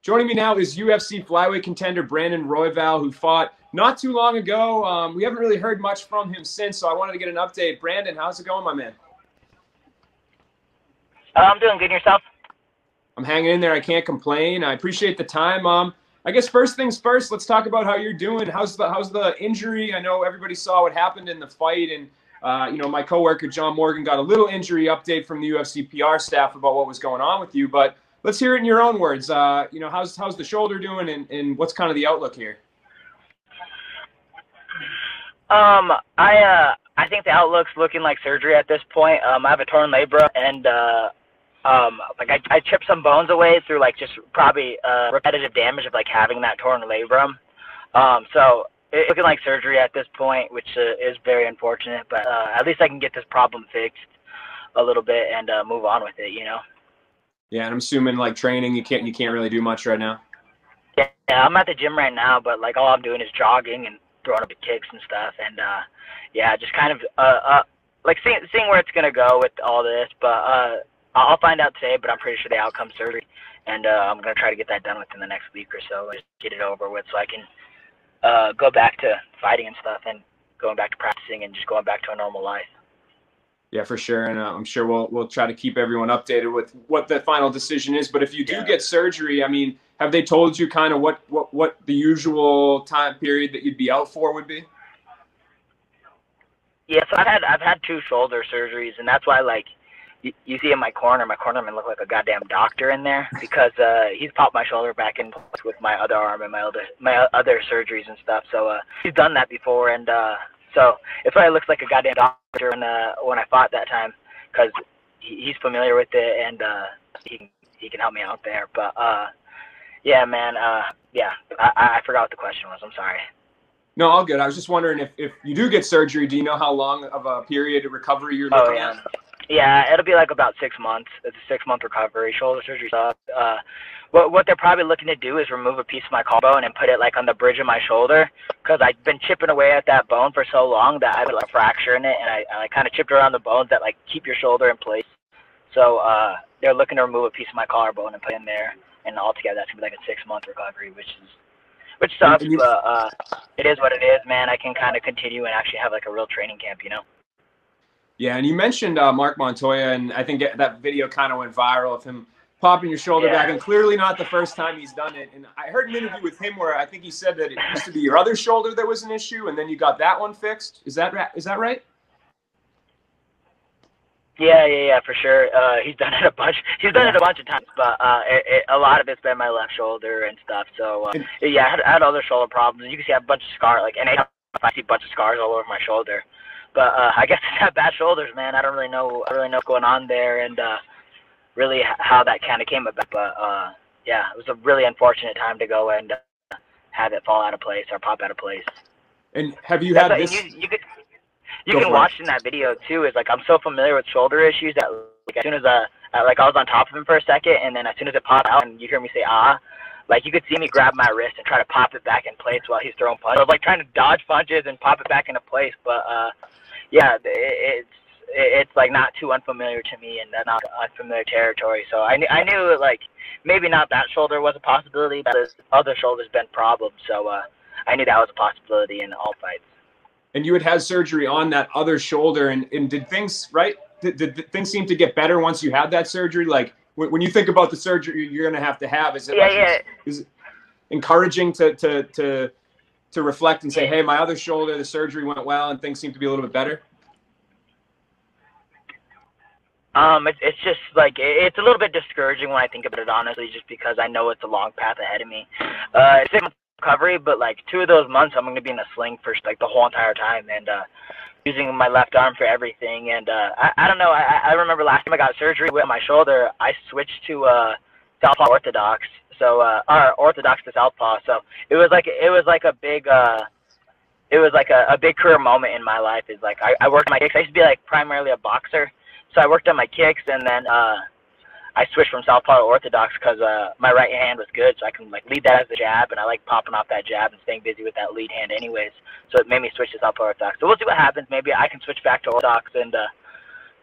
Joining me now is UFC flyweight contender Brandon Royval, who fought not too long ago. We haven't really heard much from him since, so I wanted to get an update. Brandon, how's it going, my man? I'm doing good. And yourself? I'm hanging in there. I can't complain. I appreciate the time. I guess first things first, let's talk about how you're doing. How's the injury? I know everybody saw what happened in the fight, and my coworker John Morgan got a little injury update from the UFC PR staff about what was going on with you. But let's hear it in your own words. How's the shoulder doing, and what's kind of the outlook here? I think the outlook's looking like surgery at this point. I have a torn labrum, and I chipped some bones away through just probably repetitive damage of having that torn labrum. So it's looking like surgery at this point, which is very unfortunate. But at least I can get this problem fixed a little bit and move on with it. Yeah, and I'm assuming training, you can't really do much right now. Yeah, I'm at the gym right now, but all I'm doing is jogging and throwing up kicks and stuff, and just kind of seeing where it's gonna go with all this. But I'll find out today, but I'm pretty sure the outcome's surgery, and I'm gonna try to get that done within the next week or so, just get it over with, so I can go back to fighting and stuff, and going back to practicing and just going back to a normal life. Yeah, for sure, and I'm sure we'll try to keep everyone updated with what the final decision is. But if you do get surgery, I mean, have they told you kind of what the usual time period that you'd be out for would be? Yeah, so I've had 2 shoulder surgeries, and that's why you see in my cornerman look like a goddamn doctor in there, because he's popped my shoulder back in place with my other arm and my other surgeries and stuff. So he's done that before, and so it's why it looks like a goddamn doctor when I fought that time, because he's familiar with it, and he can help me out there. But yeah, man, I forgot what the question was. I'm sorry. No, all good. I was just wondering if you do get surgery, do you know how long of a period of recovery you're looking at? Yeah, it'll be about 6 months. It's a 6-month recovery. Shoulder surgery stuff. What they're probably looking to do is remove a piece of my collarbone and put it on the bridge of my shoulder, because I've been chipping away at that bone for so long that I have a fracture in it, and I kind of chipped around the bones that keep your shoulder in place. So they're looking to remove a piece of my collarbone and put it in there, and altogether that's gonna be a 6-month recovery, which sucks, but it is what it is, man. I can kind of continue and actually have a real training camp, Yeah, and you mentioned Mark Montoya, and I think that video kind of went viral of him popping your shoulder back, and clearly not the first time he's done it. And I heard an interview with him where I think he said that it used to be your other shoulder that was an issue, and then you got that one fixed. Is that right? Yeah, for sure. He's done it a bunch. He's done it a bunch of times, but a lot of it's been my left shoulder and stuff. So I had other shoulder problems. You can see I have a bunch of scars. Anytime I see a bunch of scars all over my shoulder. But I guess I have bad shoulders, man. I don't really know what's going on there, and really how that kind of came about. But it was a really unfortunate time to go and have it fall out of place or pop out of place. And have you had this? You can watch in that video too. Is I'm so familiar with shoulder issues that as soon as I was on top of him for a second, and then as soon as it popped out and you hear me say you could see me grab my wrist and try to pop it back in place while he's throwing punches. I was trying to dodge punches and pop it back into place, but it's not too unfamiliar to me, and not unfamiliar territory. So I knew maybe not that shoulder was a possibility, but the other shoulder's been problems. So I knew that was a possibility in all fights. And you had surgery on that other shoulder, and did things did things seem to get better once you had that surgery? When you think about the surgery you're going to have, is it is it encouraging to reflect and say, hey, my other shoulder, the surgery went well and things seem to be a little bit better? It's just it's a little bit discouraging when I think about it, honestly, just because I know it's a long path ahead of me. It's a recovery, but 2 of those months I'm going to be in a sling for the whole entire time, and using my left arm for everything. And I don't know. I remember last time I got surgery with my shoulder, I switched to Southpaw Orthodox, so Orthodox to Southpaw. So it was a big career moment in my life. I worked on my kicks. I used to be primarily a boxer, so I worked on my kicks, and then I switched from Southpaw to Orthodox because my right hand was good, so I can lead that as a jab, and I like popping off that jab and staying busy with that lead hand anyways. So it made me switch to Southpaw Orthodox. So we'll see what happens. Maybe I can switch back to Orthodox and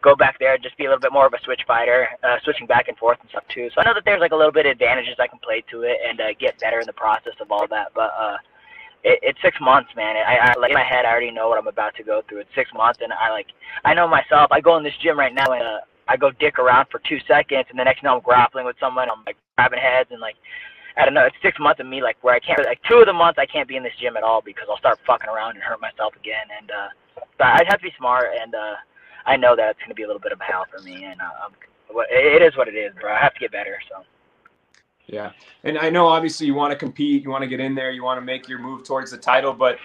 go back there, just be a little bit more of a switch fighter, switching back and forth and stuff too. So I know that there's like a little bit of advantages I can play to it and get better in the process of all that. But it's 6 months, man. I like in my head, I already know what I'm about to go through. It's 6 months, and I know myself. I go in this gym right now and I go dick around for 2 seconds, and the next thing I'm grappling with someone. I'm like grabbing heads and like. I don't know. It's 6 months of me like where I can't like 2 of the months I can't be in this gym at all because I'll start fucking around and hurt myself again. And but I have to be smart, and I know that it's gonna be a little bit of a hell for me. And it is what it is, bro. I have to get better. So. Yeah, and I know obviously you want to compete, you want to get in there, you want to make your move towards the title. But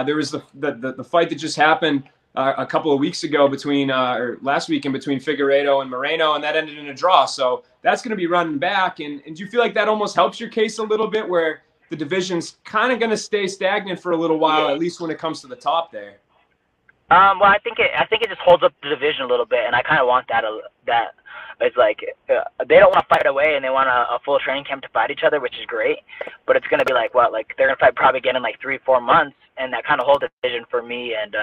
there was the fight that just happened a couple of weeks ago between or last weekend between Figueiredo and Moreno, and that ended in a draw. So that's going to be running back. And do you feel like that almost helps your case a little bit, where the division's kind of going to stay stagnant for a little while, at least when it comes to the top there? Well, I think it just holds up the division a little bit, and I kind of want that. It's like they don't want to fight away, and they want a full training camp to fight each other, which is great. But it's going to be like what? Like they're going to fight probably again in like 3-4 months, and that kind of holds the division for me. And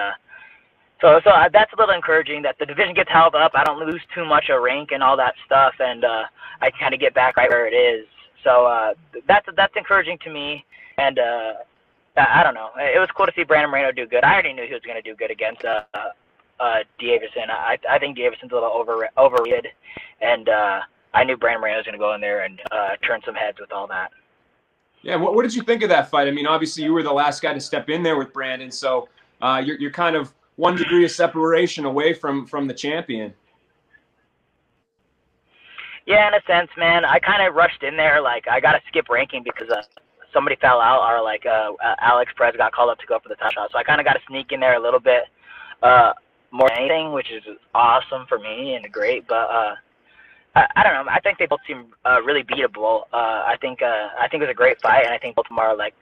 so that's a little encouraging that the division gets held up. I don't lose too much a rank and all that stuff, and I kind of get back right where it is. So that's encouraging to me, and I don't know. It was cool to see Brandon Moreno do good. I already knew he was going to do good against Davison. I think Davison's a little overrated, and I knew Brandon Moreno was going to go in there and turn some heads with all that. Yeah, what did you think of that fight? I mean, obviously you were the last guy to step in there with Brandon, so you're kind of 1 degree of separation away from the champion. Yeah, in a sense, man. I kind of rushed in there like I got to skip ranking because somebody fell out, or like Alex Perez got called up to go for the top shot. So I kind of got to sneak in there a little bit more than anything, which is awesome for me and great. But I don't know. I think they both seem really beatable. I think it was a great fight, and I think both of them are like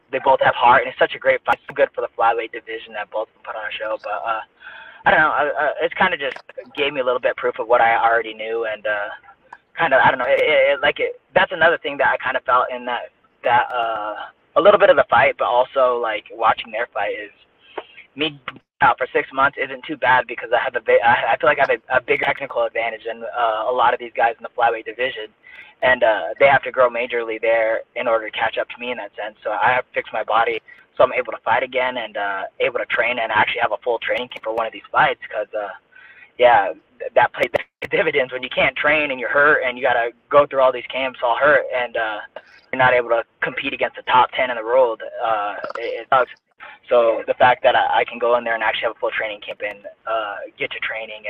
they both have heart, and it's such a great fight. It's good for the flyweight division that both of them put on a show. But I don't know. It's kind of just gave me a little bit of proof of what I already knew, and kind of I don't know. That's another thing that I kind of felt in that a little bit of the fight, but also like watching their fight is me out for 6 months isn't too bad because I feel like I have a bigger technical advantage than a lot of these guys in the flyweight division, and they have to grow majorly there in order to catch up to me in that sense. So I have to fix my body so I'm able to fight again and able to train and actually have a full training camp for one of these fights because, yeah, that plays dividends when you can't train and you're hurt and you got to go through all these camps all hurt and you're not able to compete against the top 10 in the world. It sucks. So the fact that I can go in there and actually have a full training camp and get to training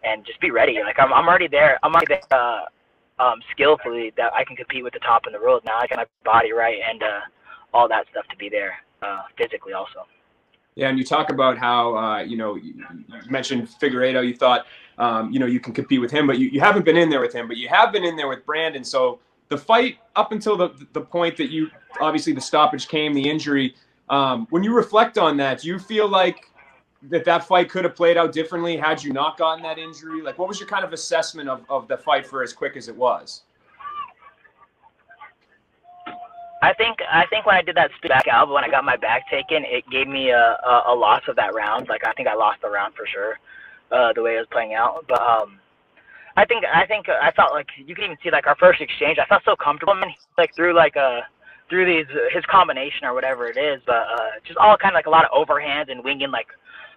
and just be ready. Like I'm already there. I'm already there skillfully that I can compete with the top in the world. Now I got my body right and all that stuff to be there physically also. Yeah, and you talk about how you mentioned Figueiredo. You thought you can compete with him, but you haven't been in there with him. But you have been in there with Brandon. So the fight up until the point that you obviously the stoppage came, the injury. When you reflect on that, do you feel like that fight could have played out differently had you not gotten that injury? Like, what was your kind of assessment of the fight for as quick as it was? I think when I did that back elbow, when I got my back taken, it gave me a loss of that round. Like I think I lost the round for sure, the way it was playing out. But I think I felt like you can even see like our first exchange. I felt so comfortable, man. Like through his combination or whatever it is, but just all kind of like a lot of overhands and winging like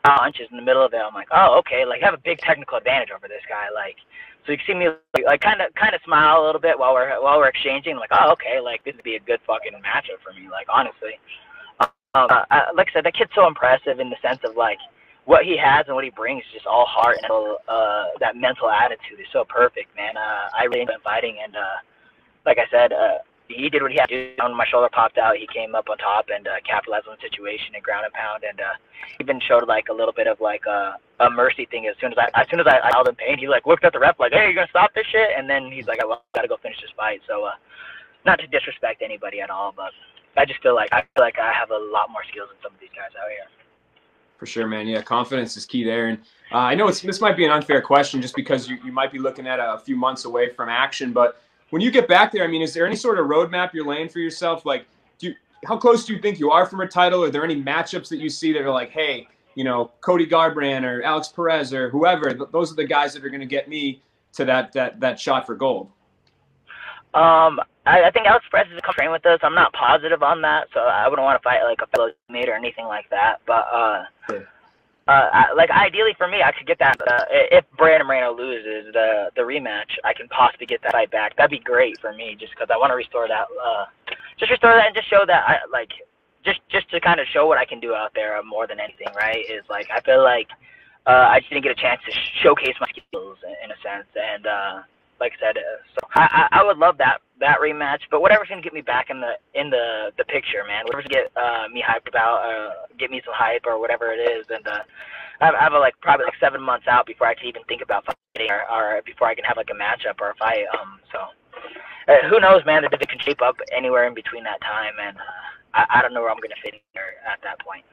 punches in the middle of it. I'm like, oh, okay, like I have a big technical advantage over this guy. Like, so you can see me like kind of smile a little bit while we're exchanging. Like, oh, okay, like this would be a good fucking matchup for me. Like honestly, like I said, that kid's so impressive in the sense of like what he has and what he brings is just all heart and that mental attitude is so perfect, man. I really enjoy fighting, and like I said, he did what he had to do. When my shoulder popped out, he came up on top and capitalized on the situation and ground and pound, and even showed like a little bit of like a mercy thing. As soon as I held in pain, he like looked at the ref like, "Hey, you gonna stop this shit?" And then he's like, "I gotta go finish this fight." So not to disrespect anybody at all, but I just feel like I have a lot more skills than some of these guys out here. For sure, man. Yeah, confidence is key there. And I know this might be an unfair question just because you might be looking at a few months away from action, but when you get back there, I mean, is there any sort of roadmap you're laying for yourself? Like, how close do you think you are from a title? Are there any matchups that you see that are like, hey, you know, Cody Garbrandt or Alex Perez or whoever. Those are the guys that are going to get me to that shot for gold. I think Alex Perez is come train with us. I'm not positive on that, so I wouldn't want to fight like a fellow mate or anything like that. But like ideally for me, I could get that. If Brandon Moreno loses the rematch, I can possibly get that fight back. That'd be great for me, just because I want to restore that. Just restore that and just show that just to kind of show what I can do out there more than anything, right? Is like I feel like I just didn't get a chance to showcase my skills in a sense, and like I said, so I would love that rematch. But whatever's gonna get me back in the picture, man. Whatever's gonna get me hyped about, get me some hype or whatever it is, and I have like probably like 7 months out before I can even think about fighting or before I can have like a matchup or a fight. So who knows, man? The division can shape up anywhere in between that time, and I don't know where I'm gonna fit in there at that point.